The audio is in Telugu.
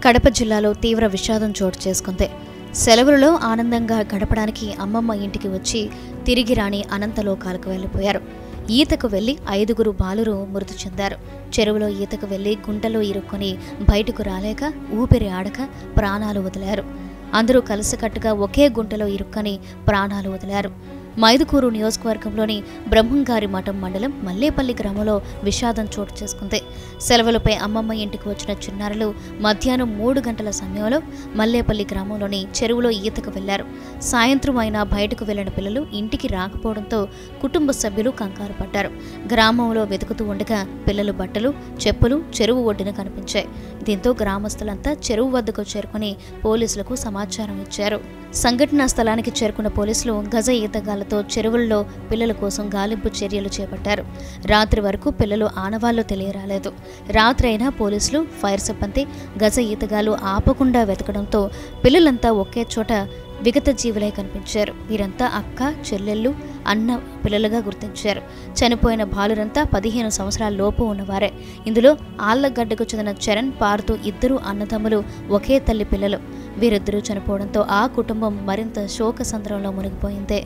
కడప జిల్లాలో తీవ్ర విషాదం చోటు చేసుకుంది. సెలవులలో ఆనందంగా గడపడానికి అమ్మమ్మ ఇంటికి వచ్చి తిరిగి రాని అనంతలోకాలకు వెళ్లిపోయారు. ఈతకు వెళ్లి 5గురు బాలురు మృతి చెందారు. చెరువులో ఈతకు వెళ్లి గుంటలో ఇరుక్కొని బయటకు రాలేక ఊపిరి ఆడక ప్రాణాలు వదిలారు. అందరూ కలిసికట్టుగా ఒకే గుంటలో ఇరుక్కొని ప్రాణాలు వదిలారు. మైదుకూరు నియోజకవర్గంలోని బ్రహ్మంగారి మఠం మండలం మల్లేపల్లి గ్రామంలో విషాదం చోటు చేసుకుంది. సెలవులపై అమ్మమ్మ ఇంటికి వచ్చిన చిన్నారులు మధ్యాహ్నం 3 గంటల సమయంలో మల్లేపల్లి గ్రామంలోని చెరువులో ఈతకు వెళ్లారు. సాయంత్రం అయినా బయటకు వెళ్లిన పిల్లలు ఇంటికి రాకపోవడంతో కుటుంబ సభ్యులు కంగారు పడ్డారు. గ్రామంలో వెతుకుతూ ఉండగా పిల్లలు బట్టలు, చెప్పులు చెరువు ఒడ్డున కనిపించాయి. దీంతో గ్రామస్తులంతా చెరువు వద్దకు చేరుకుని పోలీసులకు సమాచారం ఇచ్చారు. సంఘటనా స్థలానికి చేరుకున్న పోలీసులు గజ ఈతగాళ్లతో చెరువుల్లో పిల్లల కోసం గాలింపు చర్యలు చేపట్టారు. రాత్రి వరకు పిల్లలు ఆనవాళ్లు తెలియరాలేదు. రాత్రి అయినా పోలీసులు, ఫైర్ సిబ్బంది, గజ ఈతగాళ్లు ఆపకుండా వెతకడంతో పిల్లలంతా ఒకే చోట విగత జీవులై కనిపించారు. వీరంతా అక్క, చెల్లెళ్ళు, అన్న పిల్లలుగా గుర్తించారు. చనిపోయిన బాలురంతా 15 సంవత్సరాల లోపు ఉన్నవారే. ఇందులో ఆళ్లగడ్డకు చెందిన చరణ్, పార్తు ఇద్దరు అన్నదమ్ములు, ఒకే తల్లి పిల్లలు. వీరిద్దరూ చనిపోవడంతో ఆ కుటుంబం మరింత శోక సంద్రంలో మునిగిపోయింది.